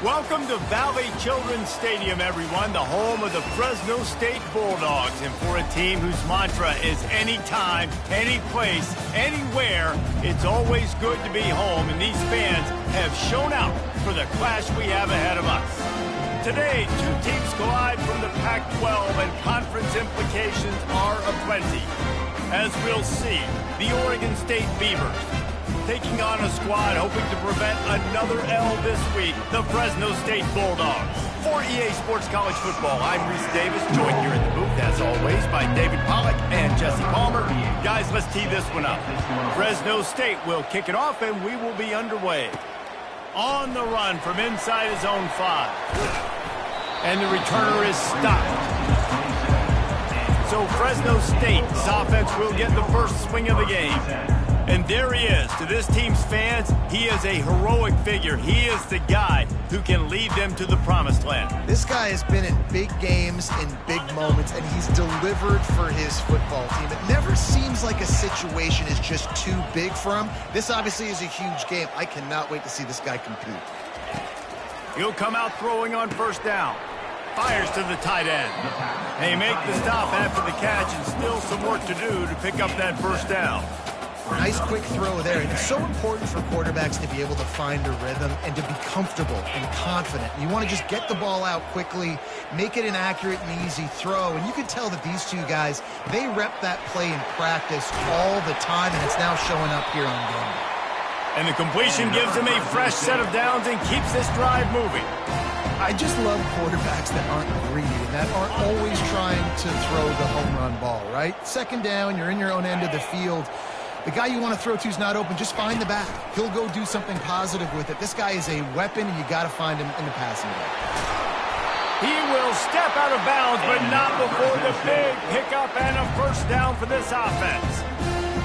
Welcome to Valley Children's Stadium, everyone, the home of the Fresno State Bulldogs. And for a team whose mantra is anytime, any place, anywhere, it's always good to be home. And these fans have shown out for the clash we have ahead of us. Today, two teams collide from the Pac-12, and conference implications are aplenty. As we'll see, the Oregon State Beavers taking on a squad hoping to prevent another L this week, the Fresno State Bulldogs. For EA Sports College Football, I'm Reese Davis, joined here in the booth, as always, by David Pollack and Jesse Palmer. Guys, let's tee this one up. Fresno State will kick it off, and we will be underway. On the run from inside his own 5. And the returner is stopped. So Fresno State's offense will get the first swing of the game. And there he is. To this team's fans, he is a heroic figure. He is the guy who can lead them to the promised land. This guy has been in big games, in big moments, and he's delivered for his football team. It never seems like a situation is just too big for him. This obviously is a huge game. I cannot wait to see this guy compete. He'll come out throwing on first down. Fires to the tight end. They make the stop after the catch, and still some work to do to pick up that first down. Nice quick throw there. And it's so important for quarterbacks to be able to find a rhythm and to be comfortable and confident. You want to just get the ball out quickly, make it an accurate and easy throw. And you can tell that these two guys, they rep that play in practice all the time, and it's now showing up here on game. And the completion gives him a fresh set of downs and keeps this drive moving. I just love quarterbacks that aren't greedy and that aren't always trying to throw the home run ball, right? Second down, you're in your own end of the field. The guy you want to throw to is not open. Just find the back. He'll go do something positive with it. This guy is a weapon, and you got to find him in the passing game. He will step out of bounds, but not before the big pickup and a first down for this offense.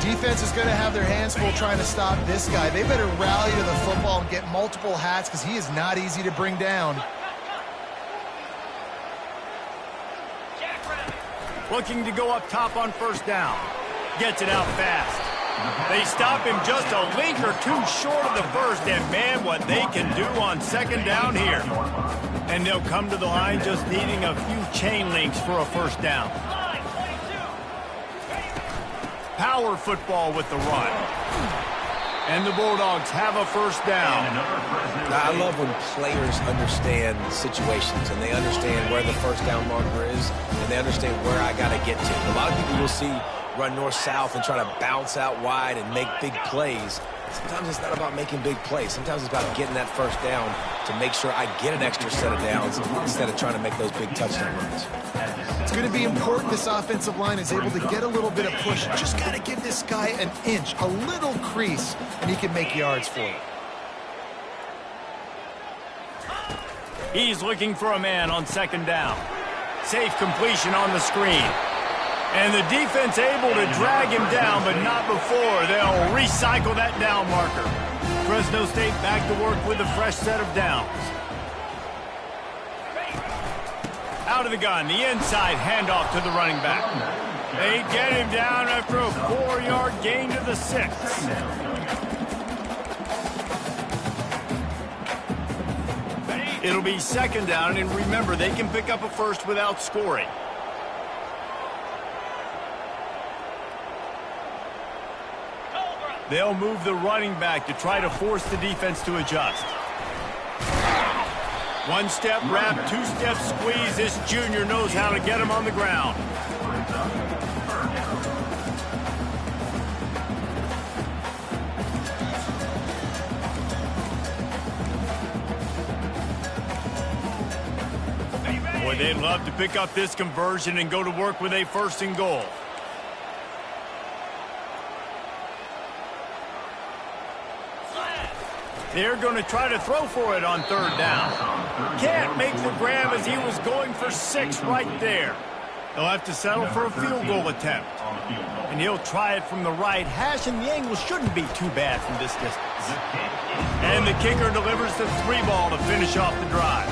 Defense is going to have their hands full trying to stop this guy. They better rally to the football and get multiple hats because he is not easy to bring down. Looking to go up top on first down. Gets it out fast. They stop him just a link or two short of the first, and man, what they can do on second down here. And they'll come to the line just needing a few chain links for a first down. Power football with the run. And the Bulldogs have a first down. I love when players understand situations and they understand where the first down marker is and they understand where I got to get to. A lot of people you'll see run north-south and try to bounce out wide and make big plays. Sometimes it's not about making big plays. Sometimes it's about getting that first down to make sure I get an extra set of downs instead of trying to make those big touchdown runs. It's going to be important this offensive line is able to get a little bit of push. Just got to give this guy an inch, a little crease, and he can make yards for it. He's looking for a man on second down. Safe completion on the screen. And the defense able to drag him down, but not before they'll recycle that down marker. Fresno State back to work with a fresh set of downs. Out of the gun, the inside handoff to the running back. They get him down after a 4-yard gain to the 6. It'll be second down, and remember, they can pick up a first without scoring. They'll move the running back to try to force the defense to adjust. One step wrap, two step squeeze. This junior knows how to get him on the ground. Boy, they'd love to pick up this conversion and go to work with a first and goal. They're going to try to throw for it on third down. Can't make the grab as he was going for 6 right there. They'll have to settle for a field goal attempt. And he'll try it from the right hash, and the angle shouldn't be too bad from this distance. And the kicker delivers the 3 ball to finish off the drive.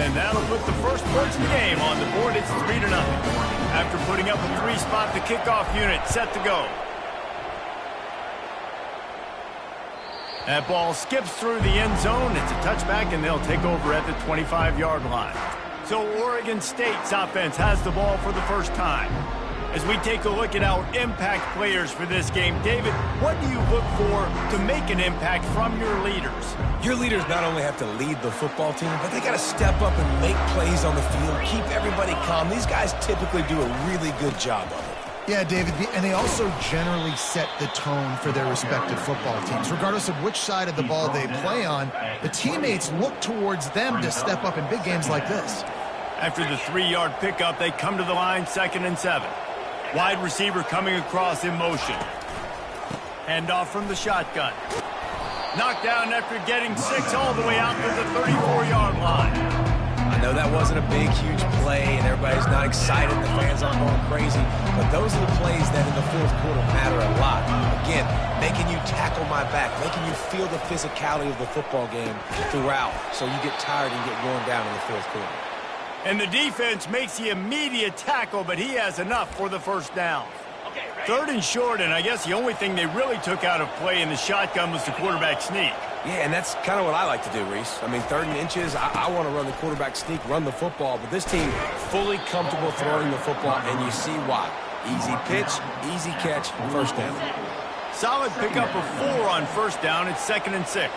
And that'll put the first points of the game on the board. It's 3-0. After putting up a 3-spot, the kickoff unit set to go. That ball skips through the end zone. It's a touchback, and they'll take over at the 25-yard line. So Oregon State's offense has the ball for the first time. As we take a look at our impact players for this game, David, what do you look for to make an impact from your leaders? Your leaders not only have to lead the football team, but they got to step up and make plays on the field, keep everybody calm. These guys typically do a really good job of it. Yeah, David, and they also generally set the tone for their respective football teams. Regardless of which side of the ball they play on, the teammates look towards them to step up in big games like this. After the 3-yard pickup, they come to the line, 2nd and 7. Wide receiver coming across in motion. Handoff from the shotgun. Knocked down after getting 6 all the way out to the 34-yard line. I know that wasn't a big, huge play, and everybody's not excited. The fans aren't going crazy. But those are the plays that in the fourth quarter matter a lot. Again, making you tackle my back, making you feel the physicality of the football game throughout so you get tired and get worn down in the fourth quarter. And the defense makes the immediate tackle, but he has enough for the first down. 3rd and short, and I guess the only thing they really took out of play in the shotgun was the quarterback sneak. Yeah, and that's kind of what I like to do, Reese. I mean, 3rd and inches, I want to run the quarterback sneak, run the football, but this team fully comfortable throwing the football, and you see why. Easy pitch, easy catch, first down. Solid pickup of 4 on first down. It's 2nd and 6.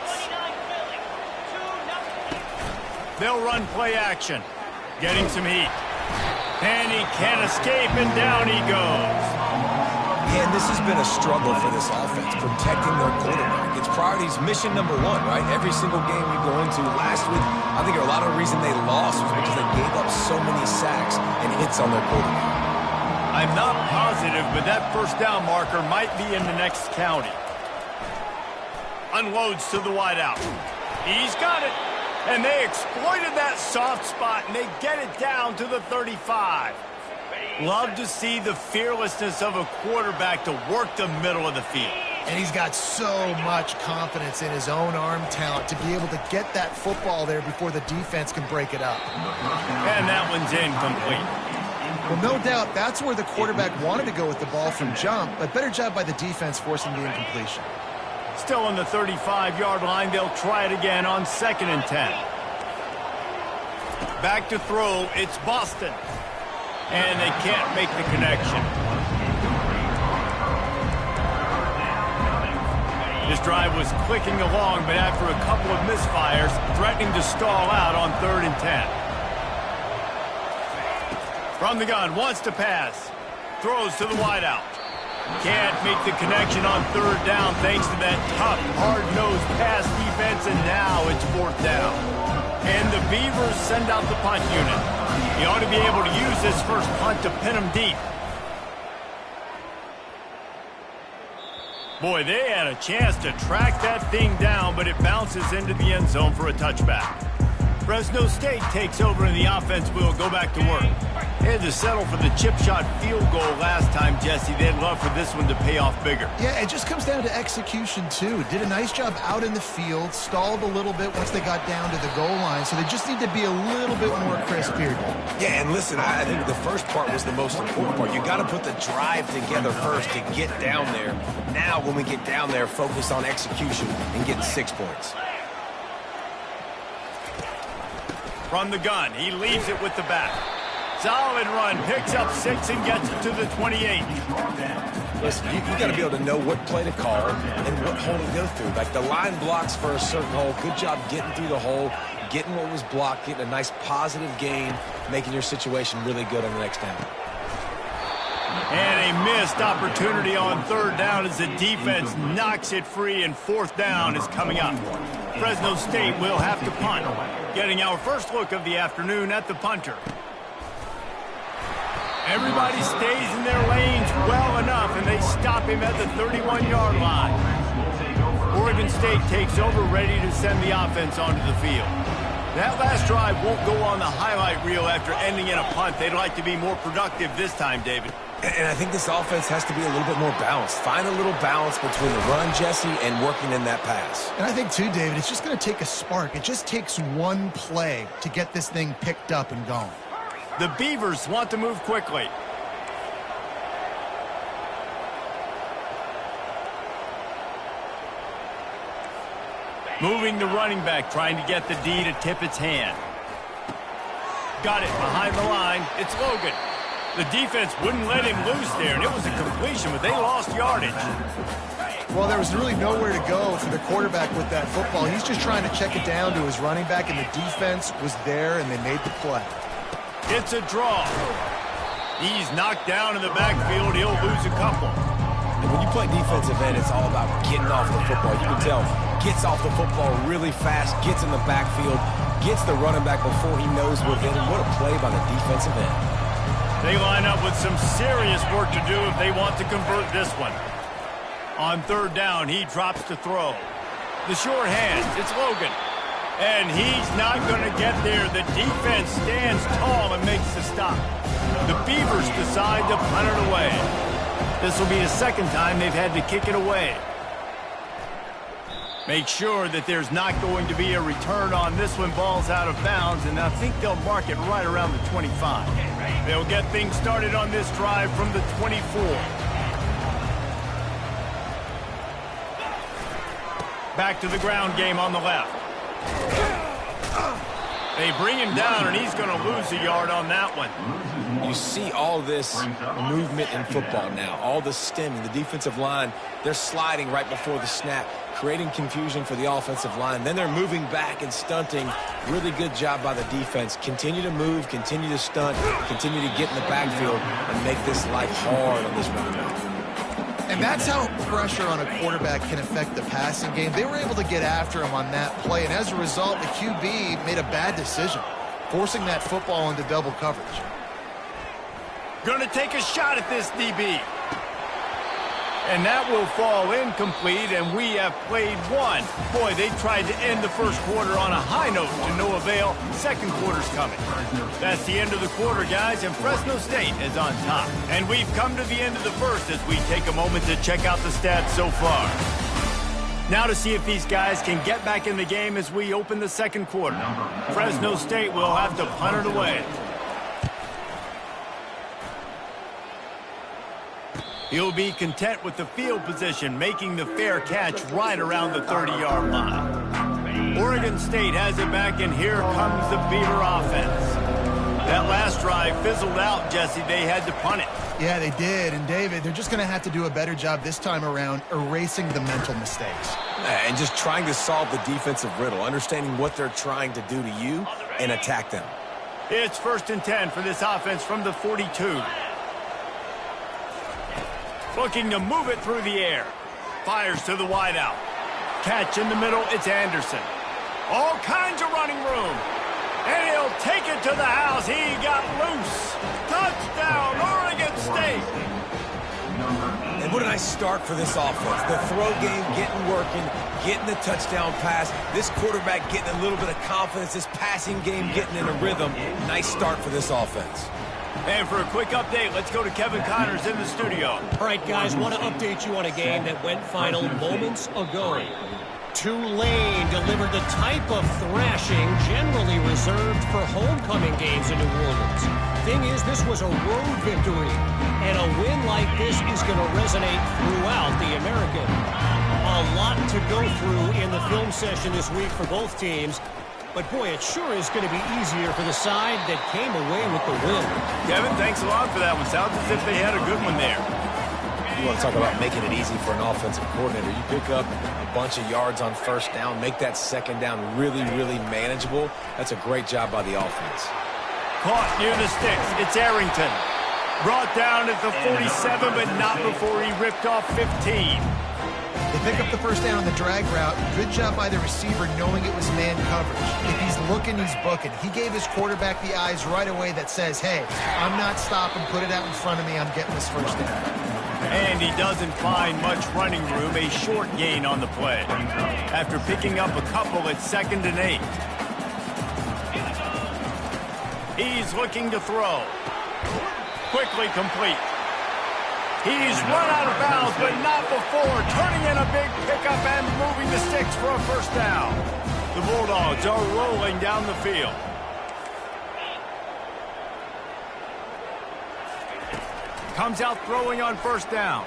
They'll run play action. Getting some heat. And he can't escape, and down he goes. Yeah, and this has been a struggle for this offense, protecting their quarterback. It's priorities, mission number 1, right? Every single game you go into. Last week, I think a lot of the reason they lost was because they gave up so many sacks and hits on their quarterback. I'm not positive, but that first down marker might be in the next county. Unloads to the wideout. He's got it. And they exploited that soft spot, and they get it down to the 35. Love to see the fearlessness of a quarterback to work the middle of the field. And he's got so much confidence in his own arm talent to be able to get that football there before the defense can break it up. And that one's incomplete. Well, no doubt that's where the quarterback wanted to go with the ball from jump, but better job by the defense forcing the incompletion. Still on the 35-yard line, they'll try it again on 2nd and 10. Back to throw, it's Boston. And they can't make the connection. This drive was clicking along, but after a couple of misfires, threatening to stall out on 3rd and 10. From the gun, wants to pass. Throws to the wideout. Can't make the connection on 3rd down thanks to that tough, hard-nosed pass defense, and now it's 4th down. And the Beavers send out the punt unit. He ought to be able to use this first punt to pin him deep. Boy, they had a chance to track that thing down, but it bounces into the end zone for a touchback. Fresno State takes over, and the offense will go back to work. They had to settle for the chip shot field goal last time, Jesse. They'd love for this one to pay off bigger. Yeah, it just comes down to execution, too. Did a nice job out in the field, stalled a little bit once they got down to the goal line, so they just need to be a little bit more crisp here. Yeah, and listen, I think the first part was the most important part. You got to put the drive together first to get down there. Now, when we get down there, focus on execution and getting 6 points. From the gun, he leaves it with the back. Solid run, picks up 6 and gets it to the 28. Listen, you got to be able to know what play to call and what hole to go through. Like the line blocks for a certain hole. Good job getting through the hole, getting what was blocked, getting a nice positive gain, making your situation really good on the next down. And a missed opportunity on 3rd down as the defense knocks it free, and 4th down is coming up. Fresno State will have to punt. Getting our first look of the afternoon at the punter. Everybody stays in their lanes well enough, and they stop him at the 31-yard line. Oregon State takes over, ready to send the offense onto the field. That last drive won't go on the highlight reel after ending in a punt. They'd like to be more productive this time, David. And I think this offense has to be a little bit more balanced. Find a little balance between the run, Jesse, and working in that pass. And I think, too, David, it's just going to take a spark. It just takes one play to get this thing picked up and going. The Beavers want to move quickly. Moving the running back, trying to get the D to tip its hand. Got it behind the line. It's Logan. The defense wouldn't let him loose there, and it was a completion, but they lost yardage. Well, there was really nowhere to go for the quarterback with that football. He's just trying to check it down to his running back, and the defense was there, and they made the play. It's a draw. He's knocked down in the backfield. He'll lose a couple. And when you play defensive end, it's all about getting off the football. You can tell, gets off the football really fast, gets in the backfield, gets the running back before he knows what hit him. What a play by the defensive end. They line up with some serious work to do if they want to convert this one. On third down, he drops to throw. The short hand, it's Logan. And he's not going to get there. The defense stands tall and makes the stop. The Beavers decide to punt it away. This will be the second time they've had to kick it away. Make sure that there's not going to be a return on this one. Ball's out of bounds, and I think they'll mark it right around the 25. They'll get things started on this drive from the 24. Back to the ground game on the left. They bring him down, and he's going to lose a yard on that one. You see all this movement in football now, all the stemming, the defensive line, they're sliding right before the snap, creating confusion for the offensive line. Then they're moving back and stunting. Really good job by the defense. Continue to move, continue to stunt, continue to get in the backfield and make this life hard on this running back. And that's how pressure on a quarterback can affect the passing game. They were able to get after him on that play, and as a result, the QB made a bad decision, forcing that football into double coverage. Going to take a shot at this DB. And that will fall incomplete, and we have played one. Boy, they tried to end the first quarter on a high note to no avail. Second quarter's coming. That's the end of the quarter, guys, and Fresno State is on top. And we've come to the end of the first as we take a moment to check out the stats so far. Now to see if these guys can get back in the game as we open the second quarter. Fresno State will have to punt it away. He'll be content with the field position, making the fair catch right around the 30-yard line. Oregon State has it back, and here comes the Beaver offense. That last drive fizzled out, Jesse. They had to punt it. Yeah, they did. And, David, they're just going to have to do a better job this time around erasing the mental mistakes. And just trying to solve the defensive riddle, understanding what they're trying to do to you and attack them. It's 1st and 10 for this offense from the 42. Looking to move it through the air. Fires to the wideout. Catch in the middle, it's Anderson. All kinds of running room. And he'll take it to the house. He got loose. Touchdown, Oregon State. And what a nice start for this offense. The throw game getting working, getting the touchdown pass. This quarterback getting a little bit of confidence. This passing game getting in a rhythm. Nice start for this offense. And for a quick update, let's go to Kevin Connors in the studio. All right, guys, want to update you on a game that went final moments ago. Tulane delivered the type of thrashing generally reserved for homecoming games in New Orleans. Thing is, this was a road victory, and a win like this is going to resonate throughout the American. A lot to go through in the film session this week for both teams. But, boy, it sure is going to be easier for the side that came away with the win. Kevin, thanks a lot for that one. Sounds as if they had a good one there. You want to talk about making it easy for an offensive coordinator. You pick up a bunch of yards on first down, make that second down really, really manageable. That's a great job by the offense. Caught near the sticks. It's Arrington. Brought down at the 47, but not before he ripped off 15. They pick up the first down on the drag route. Good job by the receiver knowing it was man coverage. If he's looking, he's booking. He gave his quarterback the eyes right away that says, hey, I'm not stopping. Put it out in front of me. I'm getting this first down. And he doesn't find much running room. A short gain on the play. After picking up a couple, it's 2nd and 8. He's looking to throw. Quickly complete. He's run out of bounds, but not before. Turning in a big pickup and moving the sticks for a first down. The Bulldogs are rolling down the field. Comes out throwing on first down.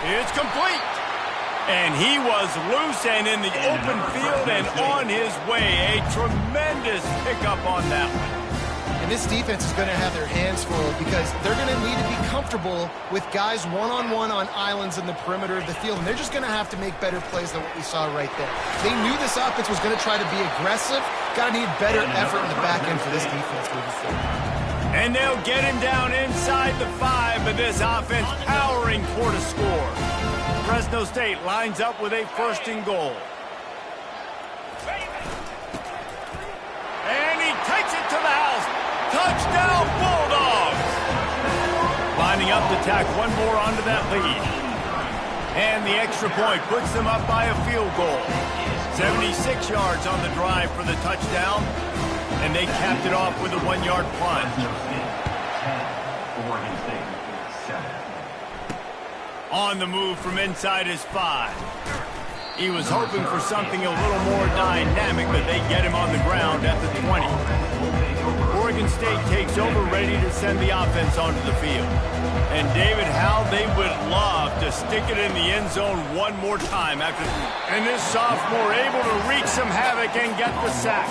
It's complete. And he was loose and in the open field and on his way. A tremendous pickup on that one. And this defense is going to have their hands full because they're going to need to be comfortable with guys one-on-one on islands in the perimeter of the field. And they're just going to have to make better plays than what we saw right there. They knew this offense was going to try to be aggressive. Got to need better effort in the back end for this defense moving forward. And they'll get him down inside the 5, but this offense powering toward a score. Fresno State lines up with a 1st and goal. And he takes it to the house. Touchdown, Bulldogs! Lining up to tack one more onto that lead. And the extra point puts them up by a field goal. 76 yards on the drive for the touchdown. And they capped it off with a 1-yard plunge. On the move from inside his 5. He was hoping for something a little more dynamic, but they get him on the ground at the 20. Oregon State takes over, ready to send the offense onto the field. And David, how they would love to stick it in the end zone one more time after. And this sophomore able to wreak some havoc and get the sack.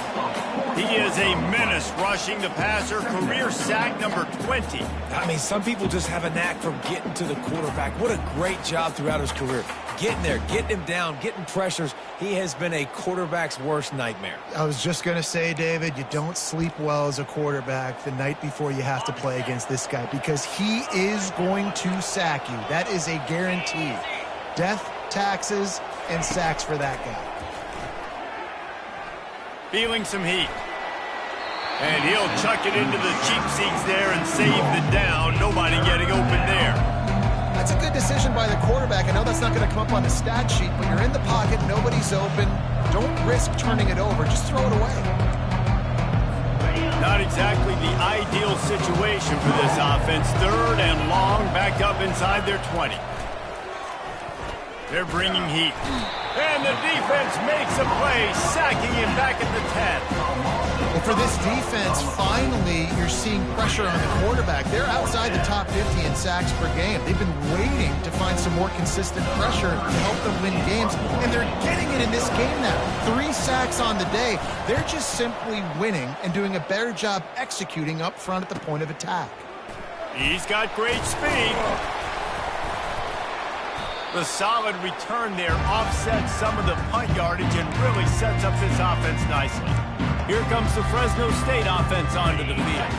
He is a menace rushing the passer, career sack number 20. I mean, some people just have a knack for getting to the quarterback. What a great job throughout his career. Getting there, getting him down, getting pressures. He has been a quarterback's worst nightmare. I was just going to say, David, you don't sleep well as a quarterback the night before you have to play against this guy because he is going to sack you. That is a guarantee. Death, taxes, and sacks for that guy. Feeling some heat. And he'll chuck it into the cheap seats there and save the down. Nobody getting open there. That's a good decision by the quarterback. I know that's not going to come up on the stat sheet, but you're in the pocket, nobody's open. Don't risk turning it over. Just throw it away. Not exactly the ideal situation for this offense. 3rd and long, back up inside their 20. They're bringing heat. And the defense makes a play, sacking him back at the 10. Well, for this defense, finally, you're seeing pressure on the quarterback. They're outside the top 50 in sacks per game. They've been waiting to find some more consistent pressure to help them win games, and they're getting it in this game now. 3 sacks on the day. They're just simply winning and doing a better job executing up front at the point of attack. He's got great speed. The solid return there offsets some of the punt yardage and really sets up this offense nicely. Here comes the Fresno State offense onto the field.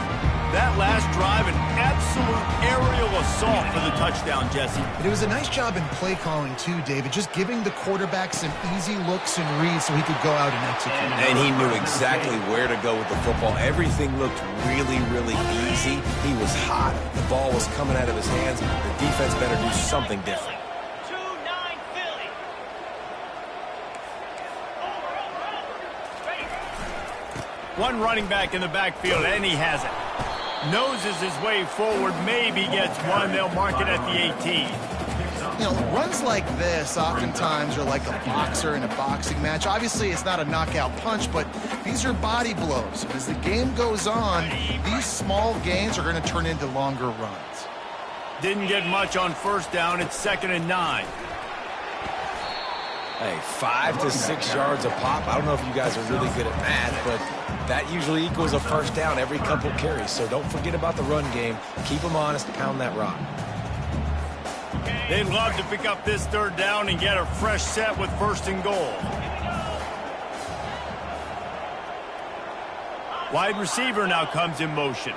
That last drive, an absolute aerial assault for the touchdown, Jesse. It was a nice job in play calling, too, David, just giving the quarterback some easy looks and reads so he could go out and execute. And he knew exactly where to go with the football. Everything looked really, really easy. He was hot. The ball was coming out of his hands. The defense better do something different. One running back in the backfield, and he has it. Noses his way forward, maybe gets one. They'll mark it at the 18. You know, runs like this oftentimes are like a boxer in a boxing match. Obviously, it's not a knockout punch, but these are body blows. And as the game goes on, these small gains are going to turn into longer runs. Didn't get much on 1st down. It's 2nd and 9. Hey, 5 to 6 yards a pop. I don't know if you guys are really good at math, but that usually equals a 1st down every couple carries. So don't forget about the run game. Keep them honest, pound that rock. They'd love to pick up this 3rd down and get a fresh set with 1st and goal. Wide receiver now comes in motion.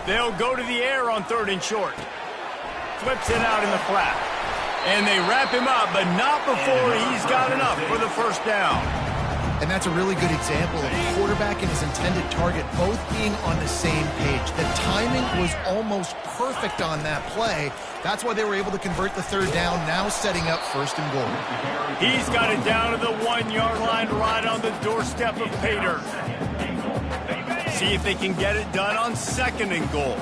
They'll go to the air on 3rd and short. Flips it out in the flat. And they wrap him up, but not before he's got enough for the 1st down. And that's a really good example of the quarterback and his intended target both being on the same page. The timing was almost perfect on that play. That's why they were able to convert the 3rd down, now setting up 1st and goal. He's got it down to the 1-yard line right on the doorstep of Pater. See if they can get it done on 2nd and goal.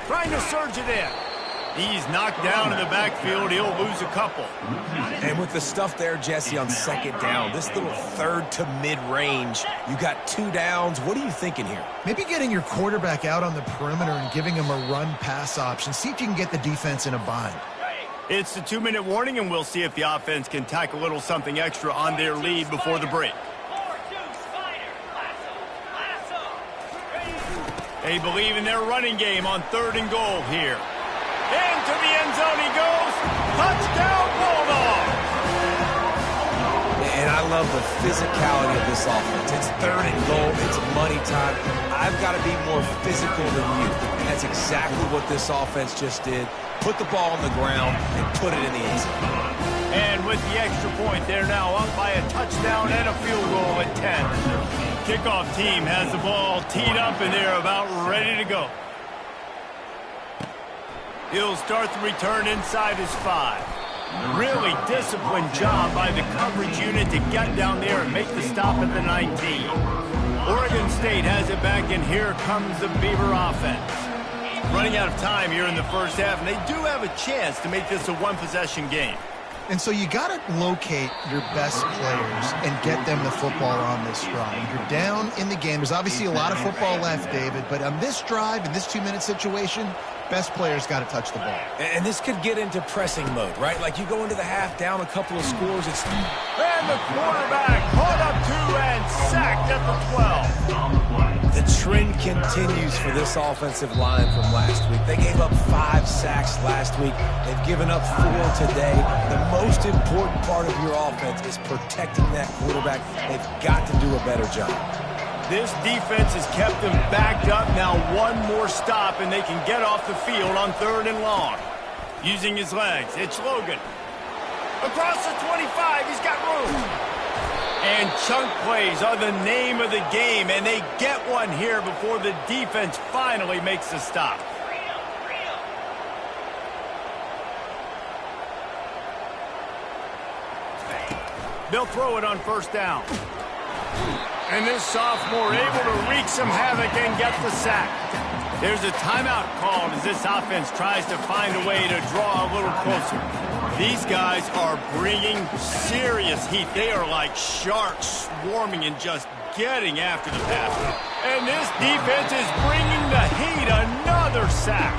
Trying to surge it in. He's knocked down in the backfield. He'll lose a couple. And with the stuff there, Jesse, on second down, this little third to mid-range, you got 2 downs. What are you thinking here? Maybe getting your quarterback out on the perimeter and giving him a run-pass option. See if you can get the defense in a bind. It's the 2-minute warning, and we'll see if the offense can tack a little something extra on their lead before the break. They believe in their running game on 3rd and goal here. Into the end zone he goes. Touchdown, Bulldogs! And I love the physicality of this offense. It's 3rd and goal. It's money time. I've got to be more physical than you. And that's exactly what this offense just did. Put the ball on the ground and put it in the end zone. And with the extra point, they're now up by a touchdown and a field goal at 10. Kickoff team has the ball teed up, and they're about ready to go. He'll start the return inside his 5. Really disciplined job by the coverage unit to get down there and make the stop at the 19. Oregon State has it back, and here comes the Beaver offense. Running out of time here in the first half, and they do have a chance to make this a one-possession game. And so you got to locate your best players and get them the football on this drive. You're down in the game. There's obviously a lot of football left, David, but on this drive, in this 2-minute situation, best players got to touch the ball. And this could get into pressing mode, right? Like you go into the half down a couple of scores. And the quarterback caught up 2 and sacked at the 12. The trend continues for this offensive line from last week. They gave up 5 sacks last week. They've given up 4 today. The most important part of your offense is protecting that quarterback. They've got to do a better job. This defense has kept them backed up. Now one more stop, and they can get off the field on 3rd and long. Using his legs, it's Logan. Across the 25, he's got room. And chunk plays are the name of the game, and they get one here before the defense finally makes the stop. They'll throw it on 1st down. And this sophomore able to wreak some havoc and get the sack. There's a timeout called as this offense tries to find a way to draw a little closer. These guys are bringing serious heat. They are like sharks swarming and just getting after the passer. And this defense is bringing the heat. Another sack.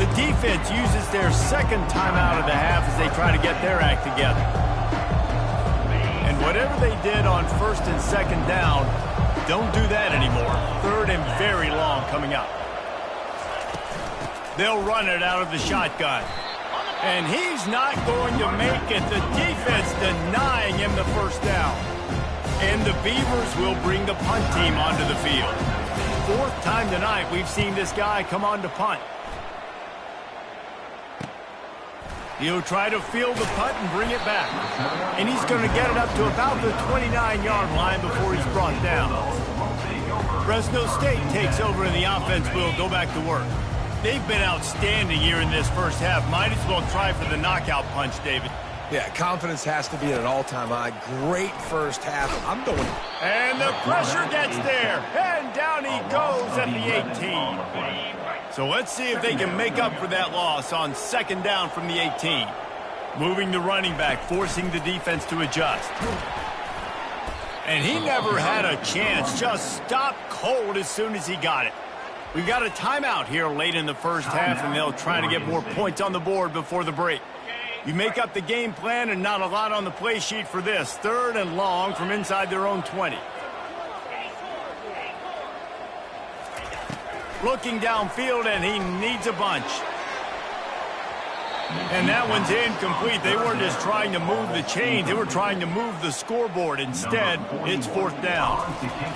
The defense uses their 2nd timeout of the half as they try to get their act together. And whatever they did on 1st and 2nd down, don't do that anymore. 3rd and very long coming up. They'll run it out of the shotgun. And he's not going to make it. The defense denying him the 1st down. And the Beavers will bring the punt team onto the field. 4th time tonight we've seen this guy come on to punt. He'll try to field the punt and bring it back. And he's going to get it up to about the 29-yard line before he's brought down. Fresno State takes over and the offense will go back to work. They've been outstanding here in this first half. Might as well try for the knockout punch, David. Yeah, confidence has to be at an all-time high. Great first half. I'm going. And the pressure gets there. And down he goes at the 18. So let's see if they can make up for that loss on 2nd down from the 18. Moving the running back, forcing the defense to adjust. And he never had a chance. Just stopped cold as soon as he got it. We've got a timeout here late in the first half, and they'll try to get more points on the board before the break. You make up the game plan and not a lot on the play sheet for this. 3rd and long from inside their own 20. Looking downfield, and he needs a bunch. And that one's incomplete. They weren't just trying to move the chains. They were trying to move the scoreboard. Instead, it's 4th down.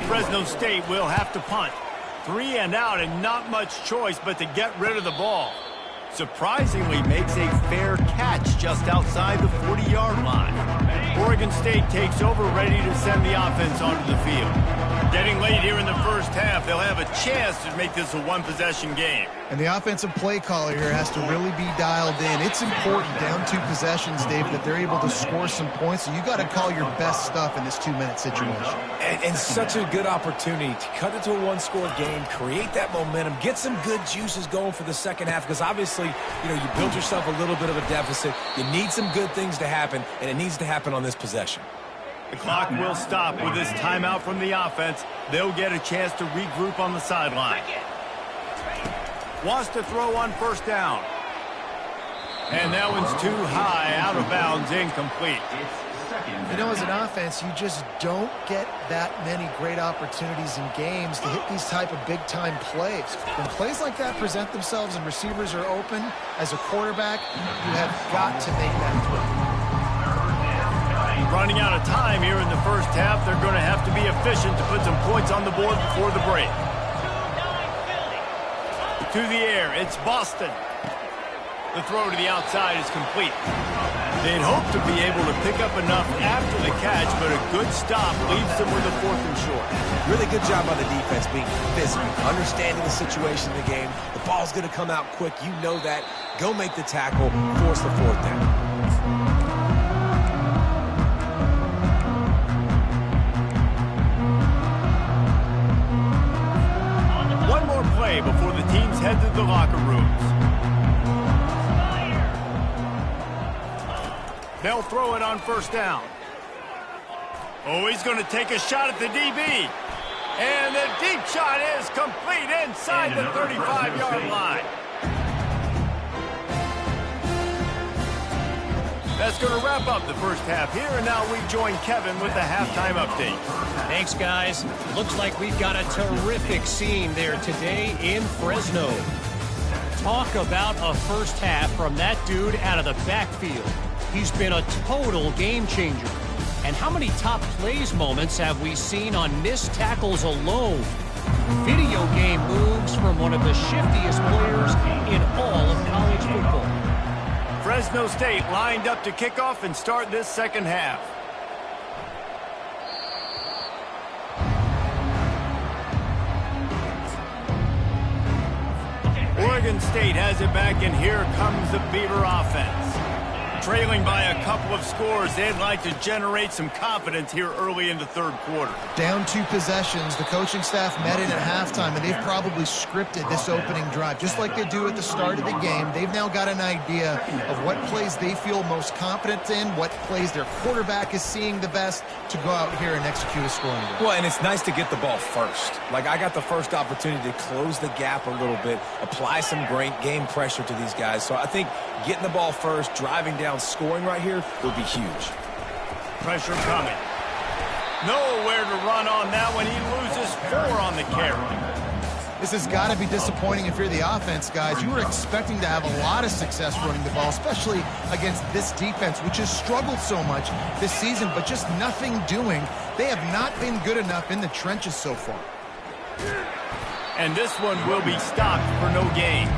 Fresno State will have to punt. 3 and out, and not much choice but to get rid of the ball. Surprisingly makes a fair catch just outside the 40-yard line. Oregon State takes over, ready to send the offense onto the field. Getting late here in the first half, they'll have a chance to make this a one-possession game. And the offensive play caller here has to really be dialed in. It's important, down 2 possessions, Dave, that they're able to score some points. So you got to call your best stuff in this 2-minute situation. And such a good opportunity to cut it to a one-score game, create that momentum, get some good juices going for the second half, because obviously, you build yourself a little bit of a deficit. You need some good things to happen, and it needs to happen on this possession. The clock will stop with this timeout from the offense. They'll get a chance to regroup on the sideline. Wants to throw on first down. And that one's too high, out of bounds, incomplete. As an offense, you just don't get that many great opportunities in games to hit these type of big-time plays. When plays like that present themselves and receivers are open, as a quarterback, you have got to make that throw. Running out of time here in the first half. They're going to have to be efficient to put some points on the board before the break. To the air, it's Boston. The throw to the outside is complete. They'd hope to be able to pick up enough after the catch, but a good stop leaves them with a 4th and short. Really good job on the defense being physical, understanding the situation in the game. The ball's going to come out quick. You know that. Go make the tackle, force the 4th down. Before the teams head to the locker rooms. They'll throw it on first down. Oh, he's going to take a shot at the DB. And the deep shot is complete inside the 35-yard line. That's going to wrap up the first half here, and now we join Kevin with the halftime update. Thanks, guys. Looks like we've got a terrific scene there today in Fresno. Talk about a first half from that dude out of the backfield. He's been a total game changer. And how many top plays moments have we seen on missed tackles alone? Video game moves from one of the shiftiest players in all of college football. Fresno State lined up to kick off and start this second half. Oregon State has it back, and here comes the Beaver offense. Trailing by a couple of scores, they'd like to generate some confidence here early in the third quarter. Down 2 possessions, the coaching staff met in at halftime, and they've probably scripted this opening drive. Just like they do at the start of the game, they've now got an idea of what plays they feel most confident in, what plays their quarterback is seeing the best to go out here and execute a scoring drive. Well, and it's nice to get the ball first. Like, I got the first opportunity to close the gap a little bit, apply some great game pressure to these guys. So I think getting the ball first, driving down, scoring right here would be huge. Pressure coming. Nowhere to run on that one. He loses 4 on the carry. This has got to be disappointing if you're the offense, guys. You were expecting to have a lot of success running the ball, especially against this defense, which has struggled so much this season, but just nothing doing. They have not been good enough in the trenches so far. And this one will be stopped for no gain.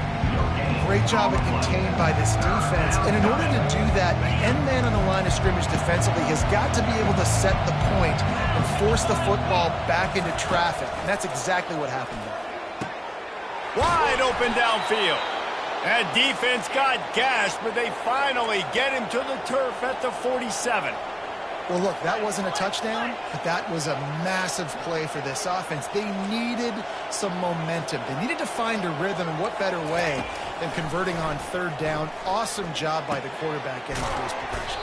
Great job of contained by this defense. And in order to do that, the end man on the line of scrimmage defensively has got to be able to set the point and force the football back into traffic. And that's exactly what happened there. Wide open downfield. That defense got gashed, but they finally get him to the turf at the 47. Well, look, that wasn't a touchdown, but that was a massive play for this offense. They needed some momentum. They needed to find a rhythm, and what better way than converting on third down. Awesome job by the quarterback getting through his progression.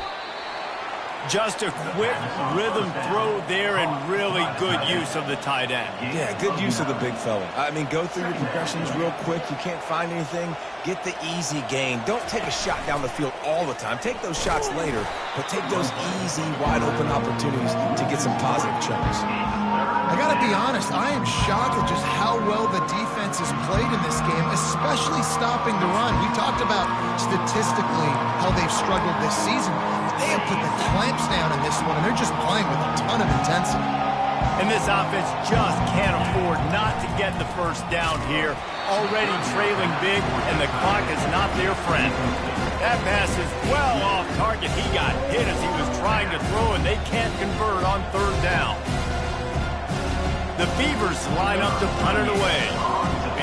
Just a quick rhythm throw there and really good use of the tight end. Yeah, good use of the big fella. I mean, go through your progressions real quick. You can't find anything. Get the easy gain. Don't take a shot down the field all the time. Take those shots later, but take those easy, wide-open opportunities to get some positive chunks. I got to be honest, I am shocked at just how well the defense has played in this game, especially stopping the run. We talked about statistically how they've struggled this season. They have put the clamps down in this one, and they're just playing with a ton of intensity. And this offense just can't afford not to get the first down here. Already trailing big, and the clock is not their friend. That pass is well off target. He got hit as he was trying to throw, and they can't convert on third down. The Beavers line up to punt it away.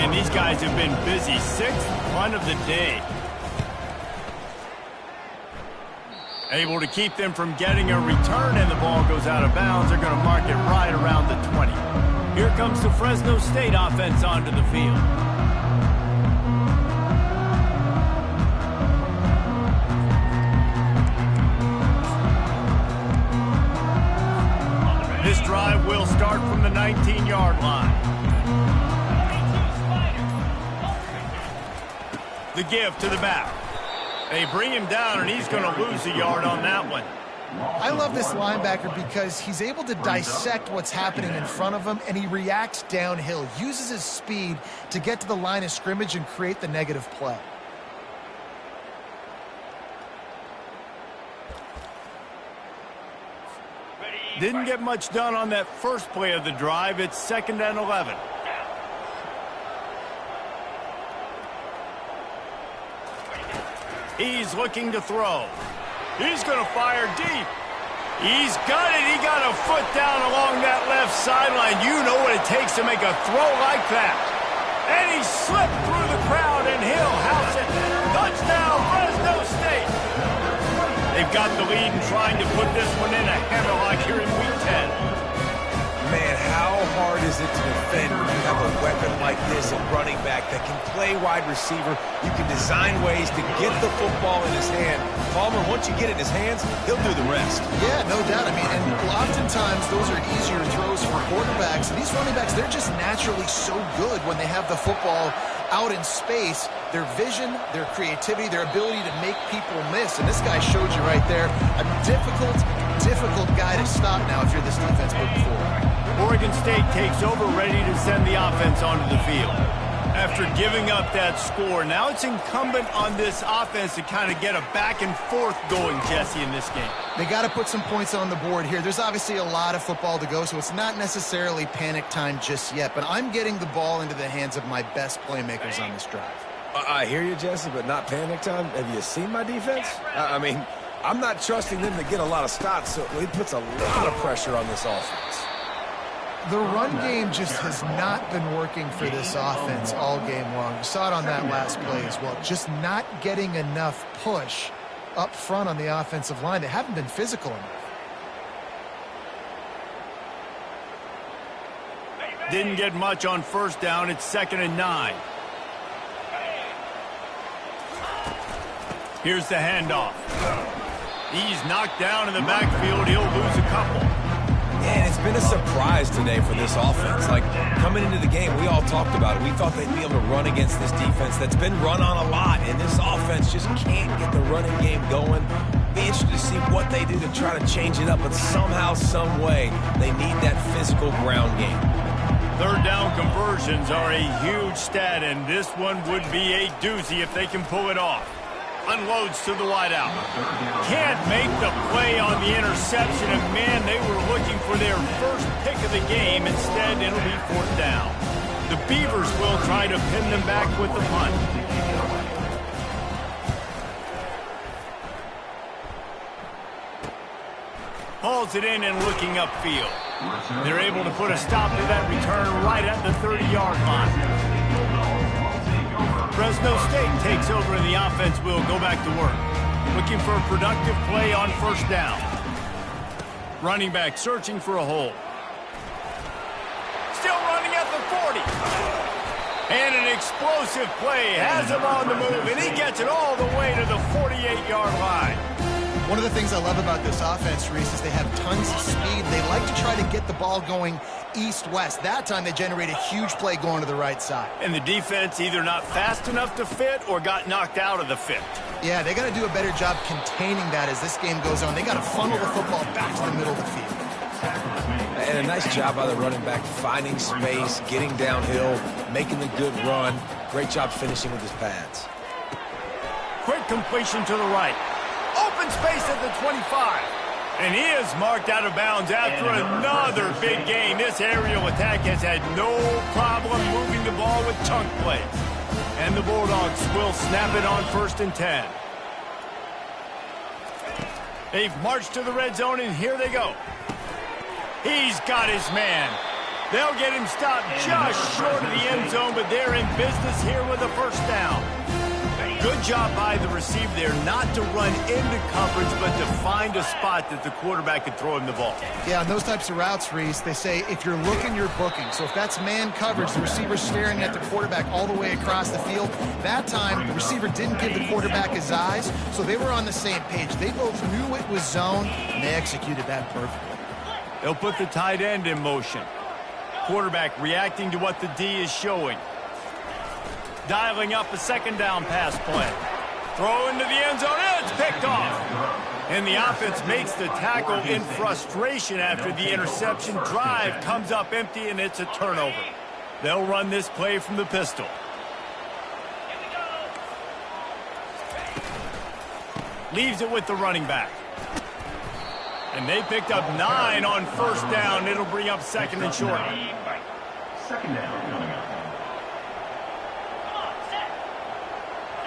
And these guys have been busy. 6th punt of the day. Able to keep them from getting a return, and the ball goes out of bounds. They're going to mark it right around the 20. Here comes the Fresno State offense onto the field. This drive will start from the 19-yard line. The give to the back. They bring him down, and he's going to lose a yard on that one. I love this linebacker because he's able to dissect what's happening in front of him, and he reacts downhill, uses his speed to get to the line of scrimmage and create the negative play. Didn't get much done on that first play of the drive. It's 2nd and 11. He's looking to throw. He's going to fire deep. He's got it. He got a foot down along that left sideline. You know what it takes to make a throw like that. And he slipped through the crowd, and he'll house it. Touchdown, Fresno State. They've got the lead and trying to put this one in a hammerlock here in Week 10. Man, how hard is it to defend when you have a weapon like this at running back that can play wide receiver? You can design ways to get the football in his hand. Palmer, once you get it in his hands, he'll do the rest. Yeah, no doubt. I mean, and oftentimes those are easier throws for quarterbacks. And these running backs, they're just naturally so good when they have the football out in space. Their vision, their creativity, their ability to make people miss. And this guy showed you right there a difficult guy to stop now if you're this defense moving forward. Oregon State takes over, ready to send the offense onto the field. After giving up that score, now it's incumbent on this offense to kind of get a back and forth going, Jesse, in this game. They got to put some points on the board here. There's obviously a lot of football to go, so it's not necessarily panic time just yet, but I'm getting the ball into the hands of my best playmakers on this drive. I hear you, Jesse, but not panic time. Have you seen my defense? I mean, I'm not trusting them to get a lot of stops, so it puts a lot of pressure on this offense. The run game just has not been working for this offense all game long. You saw it on that last play as well. Just not getting enough push up front on the offensive line. They haven't been physical enough. Didn't get much on first down. It's 2nd and 9. Here's the handoff. He's knocked down in the backfield. He'll lose a couple. And it's been a surprise today for this offense. Like, coming into the game, we all talked about it. We thought they'd be able to run against this defense that's been run on a lot, and this offense just can't get the running game going. Be interested to see what they do to try to change it up, but somehow, some way, they need that physical ground game. 3rd down conversions are a huge stat, and this one would be a doozy if they can pull it off. Unloads to the wideout. Can't make the play on the interception, and man, they were looking for their first pick of the game. Instead, it'll be 4th down. The Beavers will try to pin them back with the punt. Hauls it in and looking upfield. They're able to put a stop to that return right at the 30-yard line. Fresno State takes over and the offense will go back to work. Looking for a productive play on first down. Running back searching for a hole. Still running at the 40. And an explosive play. Has him on the move, and he gets it all the way to the 48-yard line. One of the things I love about this offense, Reese, is they have tons of speed. They like to try to get the ball going east-west. That time they generate a huge play going to the right side. And the defense either not fast enough to fit or got knocked out of the fit. Yeah, they got to do a better job containing that as this game goes on. They got to funnel the football back to the middle of the field. And a nice job by the running back, finding space, getting downhill, making the good run. Great job finishing with his pads. Quick completion to the right. Open space at the 25. And he is marked out of bounds after another big gain. This aerial attack has had no problem moving the ball with chunk plays. And the Bulldogs will snap it on 1st and 10. They've marched to the red zone, and here they go. He's got his man. They'll get him stopped just short of the end zone, but they're in business here with a first down. Good job by the receiver there not to run into coverage, but to find a spot that the quarterback could throw him the ball. Yeah, on those types of routes, Reese, they say if you're looking, you're booking. So if that's man coverage, the receiver's staring at the quarterback all the way across the field. That time, the receiver didn't give the quarterback his eyes, so they were on the same page. They both knew it was zone, and they executed that perfectly. They'll put the tight end in motion. Quarterback reacting to what the D is showing. Dialing up a second down pass play. Throw into the end zone. It's picked off. And the offense makes the tackle in frustration after the interception. Drive comes up empty, and it's a turnover. They'll run this play from the pistol. Leaves it with the running back. And they picked up 9 on first down. It'll bring up second and short. Second down.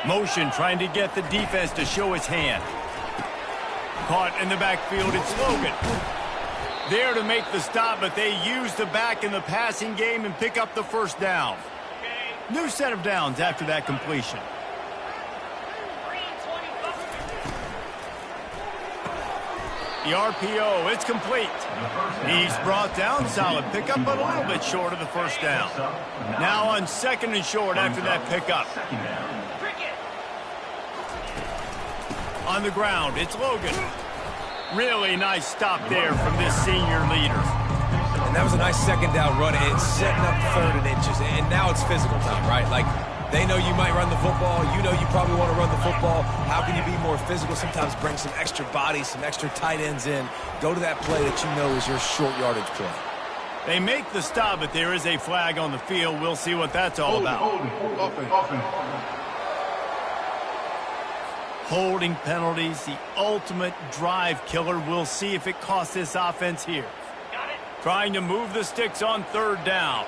Motion trying to get the defense to show his hand. Caught in the backfield, it's Logan. There to make the stop, but they use the back in the passing game and pick up the first down. New set of downs after that completion. The RPO, it's complete. He's brought down, solid pickup, but a little bit short of the first down. Now on second and short after that pickup. On the ground, it's Logan. Really nice stop there from this senior leader. And that was a nice second down run. It's setting up third and inches. And now it's physical time, right? Like, they know you might run the football. You know you probably want to run the football. How can you be more physical? Sometimes bring some extra bodies, some extra tight ends in. Go to that play that you know is your short yardage play. They make the stop, but there is a flag on the field. We'll see what that's all about. Holding penalties, the ultimate drive killer. We'll see if it costs this offense here. Trying to move the sticks on third down.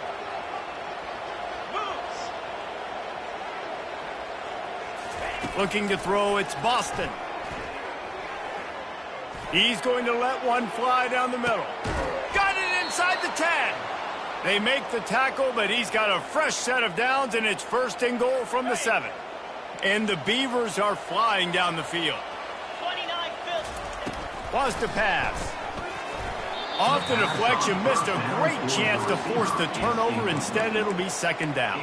Looking to throw, it's Boston. He's going to let one fly down the middle. Got it inside the 10. They make the tackle, but he's got a fresh set of downs, and it's first and goal from the 7. And the Beavers are flying down the field. Wants to pass. Off the deflection, missed a great chance to force the turnover. Instead, it'll be second down.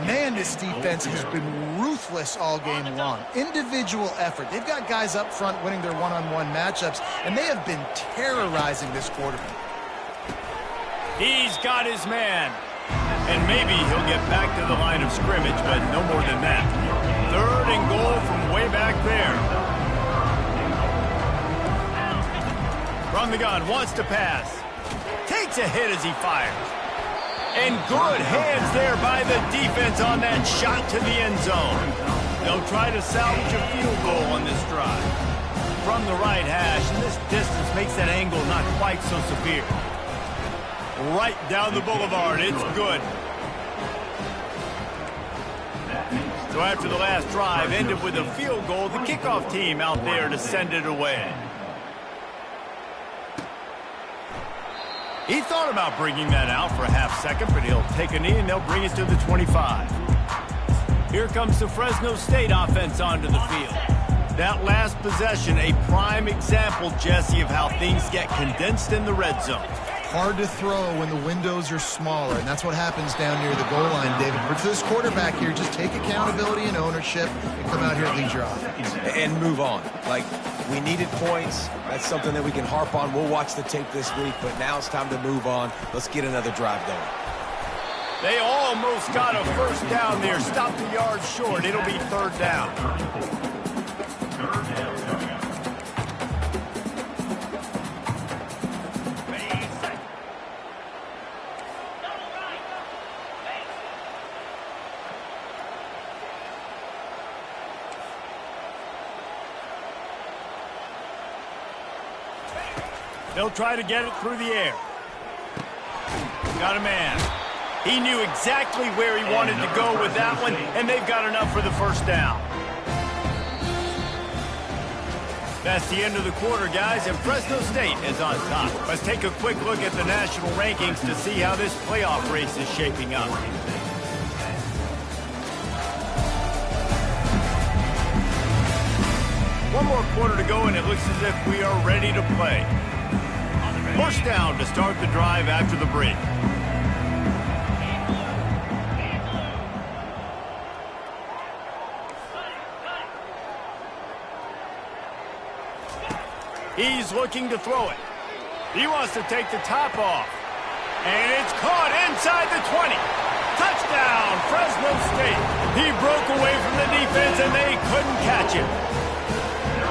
Man, this defense has been ruthless all game long. Individual effort. They've got guys up front winning their one-on-one matchups, and they have been terrorizing this quarterback. He's got his man. And maybe he'll get back to the line of scrimmage, but no more than that. Third and goal from way back there. From the gun, wants to pass. Takes a hit as he fires. And good hands there by the defense on that shot to the end zone. They'll try to salvage a field goal on this drive. From the right hash, and this distance makes that angle not quite so severe. Right down the boulevard, it's good. So after the last drive ended with a field goal, the kickoff team out there to send it away. He thought about bringing that out for a half second, but he'll take a knee and they'll bring it to the 25. Here comes the Fresno State offense onto the field. That last possession, a prime example, Jesse, of how things get condensed in the red zone. Hard to throw when the windows are smaller, and that's what happens down near the goal line, David. But for this quarterback here, just take accountability and ownership and come out here and lead your offense. And move on. Like, we needed points. That's something that we can harp on. We'll watch the tape this week, but now it's time to move on. Let's get another drive going. They almost got a first down there. Stopped a yard short. It'll be third down. They'll try to get it through the air. Got a man. He knew exactly where he wanted to go with that one, and they've got enough for the first down. That's the end of the quarter, guys, and Fresno State is on top. Let's take a quick look at the national rankings to see how this playoff race is shaping up. One more quarter to go, and it looks as if we are ready to play. First down to start the drive after the break. He's looking to throw it. He wants to take the top off. And it's caught inside the 20. Touchdown, Fresno State. He broke away from the defense, and they couldn't catch him.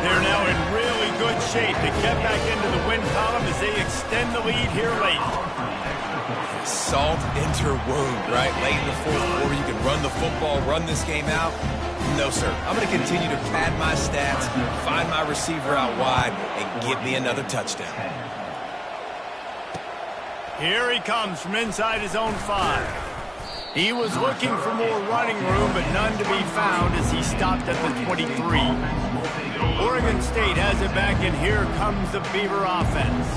They're now in really good shape to get back into the win column as they extend the lead here late. Salt into wound, right? Late in the fourth quarter, you can run the football, run this game out. No, sir. I'm going to continue to pad my stats, find my receiver out wide, and give me another touchdown. Here he comes from inside his own 5. He was looking for more running room, but none to be found as he stopped at the 23. Oregon State has it back, and here comes the Beaver offense.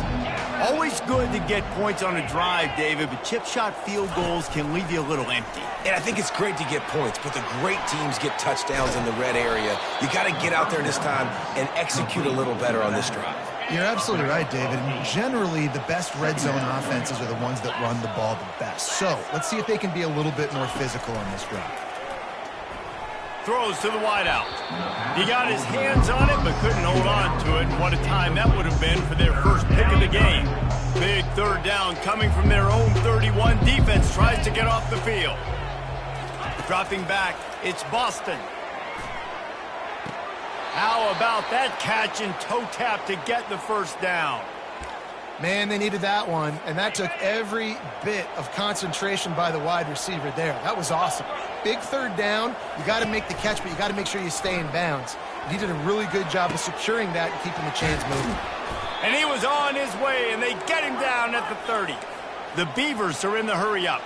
Always good to get points on a drive, David, but chip shot field goals can leave you a little empty. And I think it's great to get points, but the great teams get touchdowns in the red area. You got to get out there this time and execute a little better on this drive. You're absolutely right, David. And generally, the best red zone offenses are the ones that run the ball the best. So let's see if they can be a little bit more physical on this drive. Throws to the wideout. He got his hands on it, but couldn't hold on to it. And what a time that would have been for their first pick of the game. Big third down coming from their own 31. Defense tries to get off the field. Dropping back, it's Boston. How about that catch and toe tap to get the first down? Man, they needed that one, and that took every bit of concentration by the wide receiver there. That was awesome. Big third down. You got to make the catch, but you got to make sure you stay in bounds. He did a really good job of securing that and keeping the chains moving. And he was on his way, and they get him down at the 30. The Beavers are in the hurry-up.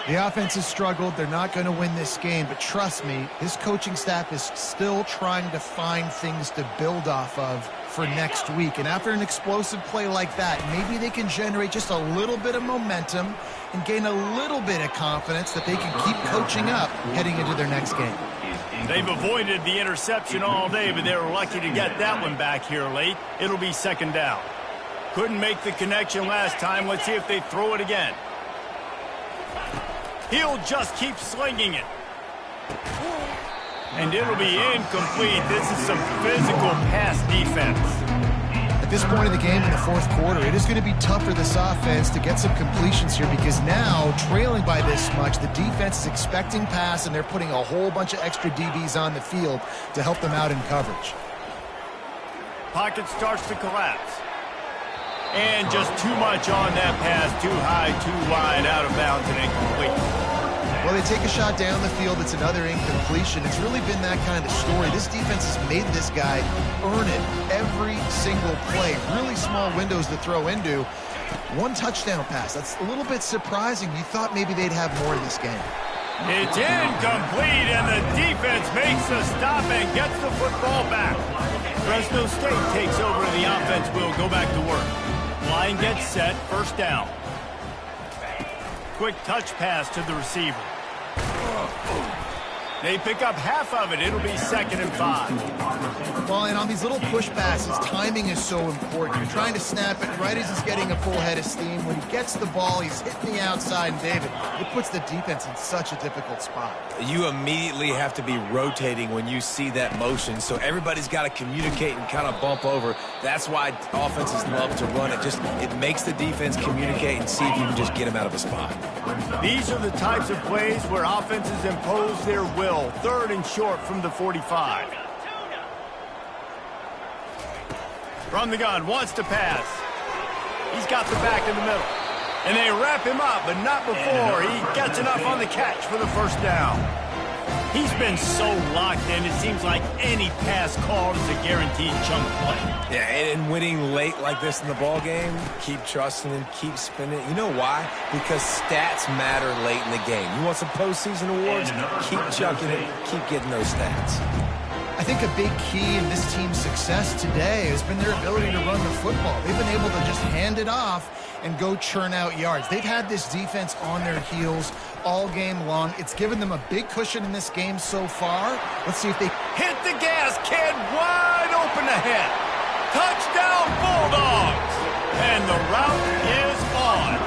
The offense has struggled. They're not going to win this game, but trust me, his coaching staff is still trying to find things to build off of for next week. And after an explosive play like that, maybe they can generate just a little bit of momentum and gain a little bit of confidence that they can keep coaching up heading into their next game. They've avoided the interception all day, but they were lucky to get that one back here late. It'll be second down. Couldn't make the connection last time. Let's see if they throw it again. He'll just keep slinging it. And it'll be incomplete. This is some physical pass defense. At this point in the game in the fourth quarter, it is going to be tough for this offense to get some completions here because now, trailing by this much, the defense is expecting pass, and they're putting a whole bunch of extra DBs on the field to help them out in coverage. Pocket starts to collapse. And just too much on that pass. Too high, too wide, out of bounds, and incomplete. Well, they take a shot down the field. It's another incompletion. It's really been that kind of story. This defense has made this guy earn it every single play. Really small windows to throw into. One touchdown pass. That's a little bit surprising. You thought maybe they'd have more in this game. It's incomplete, and the defense makes the stop and gets the football back. Fresno State takes over, and the offense will go back to work. Line gets set, first down. Quick touch pass to the receiver. They pick up half of it. It'll be 2nd and 5. Well, and on these little push passes, timing is so important. You're trying to snap it right as he's getting a full head of steam. When he gets the ball, he's hitting the outside, and David, it puts the defense in such a difficult spot. You immediately have to be rotating when you see that motion, so everybody's got to communicate and kind of bump over. That's why offenses love to run it. It makes the defense communicate and see if you can just get him out of a spot. These are the types of plays where offenses impose their will. 3rd and short from the 45. From the gun, wants to pass. He's got the back in the middle. And they wrap him up, but not before he gets enough on the catch for the first down. He's been so locked in, it seems like any pass called is a guaranteed chunk play. Yeah, and winning late like this in the ball game, keep trusting him, keep spinning. You know why? Because stats matter late in the game. You want some postseason awards? Keep chucking it, keep getting those stats. I I think a big key in this team's success today has been their ability to run the football. They've been able to just hand it off and go churn out yards. They've had this defense on their heels all game long. It's given them a big cushion in this game so far. Let's see if they hit the gas, kid, wide open ahead. Touchdown, Bulldogs! And the route is on.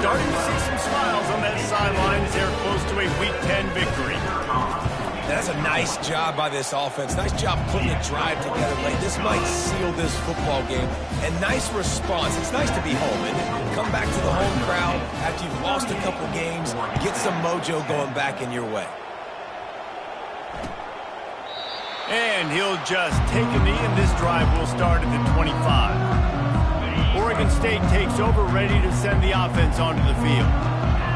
Starting to see some smiles on that sideline as they're close to a Week 10 victory. That's a nice job by this offense. Nice job putting the drive together late. This might seal this football game. And nice response. It's nice to be home and come back to the home crowd after you've lost a couple games. Get some mojo going back in your way. And he'll just take a knee, and this drive will start at the 25. Oregon State takes over, ready to send the offense onto the field.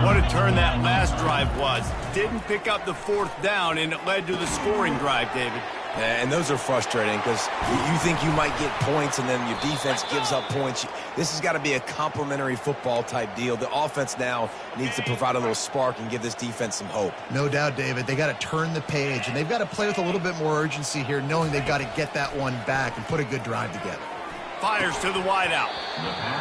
What a turn that last drive was. Didn't pick up the 4th down, and it led to the scoring drive, David. And those are frustrating because you think you might get points and then your defense gives up points. This has got to be a complimentary football type deal. The offense now needs to provide a little spark and give this defense some hope. No doubt, David. They got to turn the page, and they've got to play with a little bit more urgency here, knowing they've got to get that one back and put a good drive together. Fires to the wideout.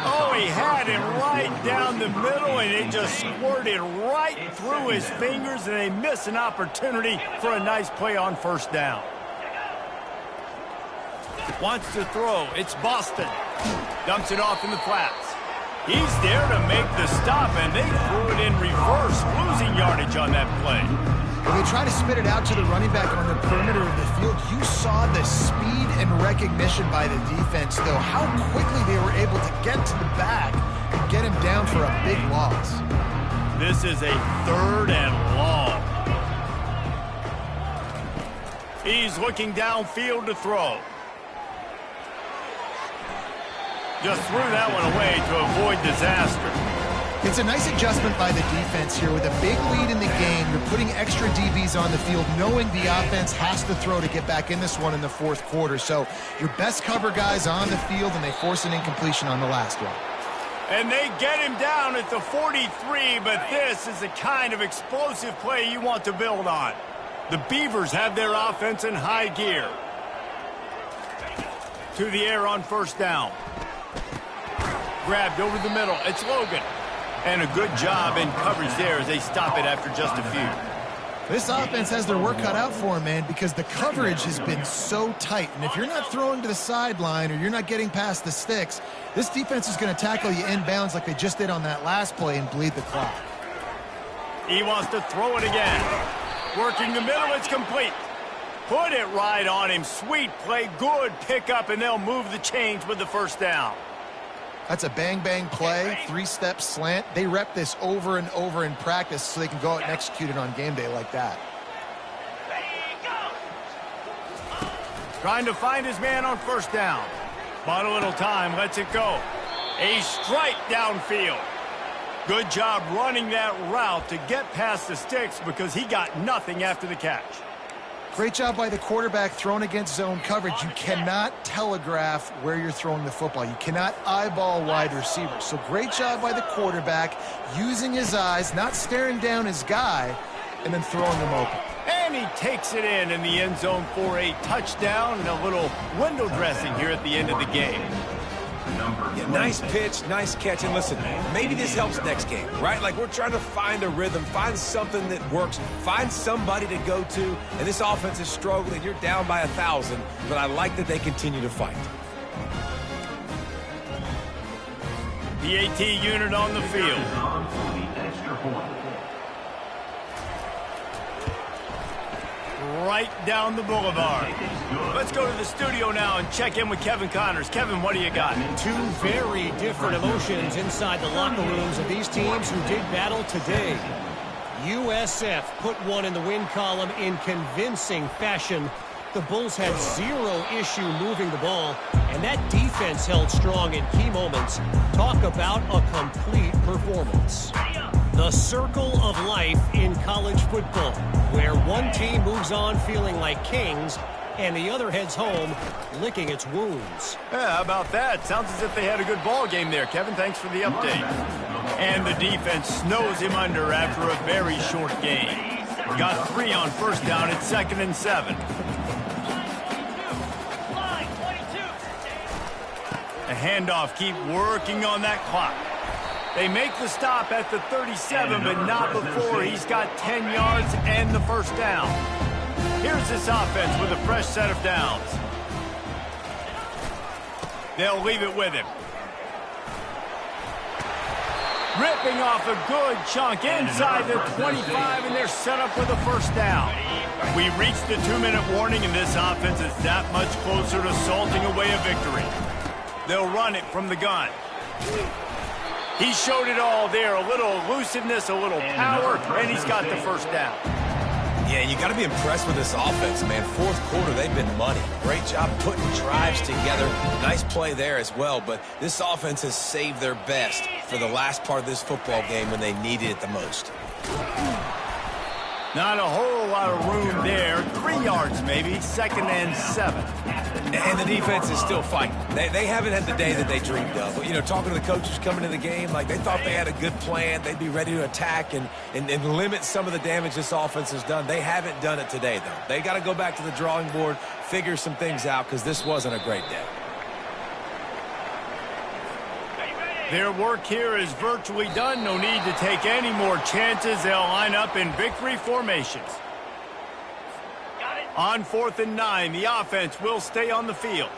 Oh, he had him right down the middle, and it just squirted right through his fingers, and they miss an opportunity for a nice play on 1st down. Wants to throw. It's Boston. Dumps it off in the flats. He's there to make the stop, and they threw it in reverse, losing yardage on that play. When they try to spit it out to the running back on the perimeter of the field, you saw the speed and recognition by the defense, though, how quickly they were able to get to the back and get him down for a big loss. This is a 3rd and long. He's looking downfield to throw. Just threw that one away to avoid disaster. It's a nice adjustment by the defense here. With a big lead in the game, you're putting extra DBs on the field, knowing the offense has to throw to get back in this one in the 4th quarter. So your best cover guys on the field, and they force an incompletion on the last one. And they get him down at the 43, but this is the kind of explosive play you want to build on. The Beavers have their offense in high gear. To the air on 1st down. Grabbed over the middle. It's Logan. And a good job in coverage there as they stop it after just a few. This offense has their work cut out for them, man, because the coverage has been so tight. And if you're not throwing to the sideline or you're not getting past the sticks, this defense is going to tackle you inbounds like they just did on that last play and bleed the clock. He wants to throw it again. Working the middle, it's complete. Put it right on him. Sweet play, good pickup, and they'll move the chains with the 1st down. That's a bang-bang play, 3-step slant. They rep this over and over in practice so they can go out and execute it on game day like that. Trying to find his man on 1st down. Bought a little time, lets it go. A strike downfield. Good job running that route to get past the sticks because he got nothing after the catch. Great job by the quarterback thrown against zone coverage. You cannot telegraph where you're throwing the football. You cannot eyeball wide receivers. So great job by the quarterback using his eyes, not staring down his guy, and then throwing him open. And he takes it in the end zone for a touchdown and a little window dressing here at the end of the game. Yeah, nice pitch, nice catch. And listen, maybe this helps next game, right? Like, we're trying to find a rhythm, find something that works, find somebody to go to. And this offense is struggling. You're down by 1,000, but I like that they continue to fight. The AT unit on the field. Right down the boulevard. Let's go to the studio now and check in with Kevin Connors. Kevin, what do you got? 2 very different emotions inside the locker rooms of these teams who did battle today. USF put one in the win column in convincing fashion. The Bulls had 0 issue moving the ball, and that defense held strong in key moments. Talk about a complete performance. The circle of life in college football, where one team moves on feeling like kings and the other heads home licking its wounds. Yeah, how about that? Sounds as if they had a good ball game there, Kevin. Thanks for the update. And the defense snows him under after a very short game. Got 3 on first down at 2nd and 7. The handoff, keep working on that clock. They make the stop at the 37, but not before he's got 10 yards and the first down. Here's this offense with a fresh set of downs. They'll leave it with him. Ripping off a good chunk inside the 25, and they're set up with a first down. We reached the 2-minute warning, and this offense is that much closer to salting away a victory. They'll run it from the gun. He showed it all there, a little elusiveness, a little power, and he's got the first down. Yeah, you got to be impressed with this offense, man. Fourth quarter, they've been money. Great job putting drives together. Nice play there as well, but this offense has saved their best for the last part of this football game when they needed it the most. Not a whole lot of room there. 3 yards maybe, 2nd and 7. And the defense is still fighting. They haven't had the day that they dreamed of. But, you know, talking to the coaches coming to the game, like they thought they had a good plan. They'd be ready to attack and limit some of the damage this offense has done. They haven't done it today, though. They got to go back to the drawing board, figure some things out, because this wasn't a great day. Their work here is virtually done. No need to take any more chances. They'll line up in victory formations. On 4th and 9, the offense will stay on the field.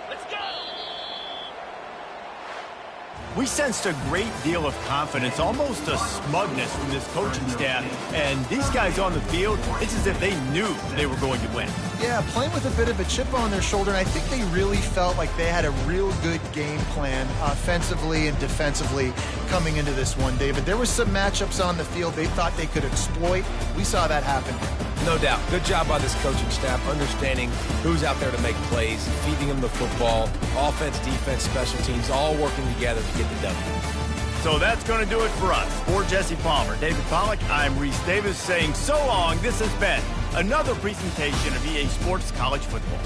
Let's go! We sensed a great deal of confidence, almost a smugness from this coaching staff. And these guys on the field, it's as if they knew they were going to win. Yeah, playing with a bit of a chip on their shoulder, and I think they really felt like they had a real good game plan offensively and defensively coming into this one, David. There was some matchups on the field they thought they could exploit. We saw that happen. No doubt. Good job by this coaching staff, understanding who's out there to make plays, feeding them the football, offense, defense, special teams, all working together to get the W. So that's going to do it for us. For Jesse Palmer, David Pollack, I'm Reese Davis saying so long. This has been another presentation of EA Sports College Football.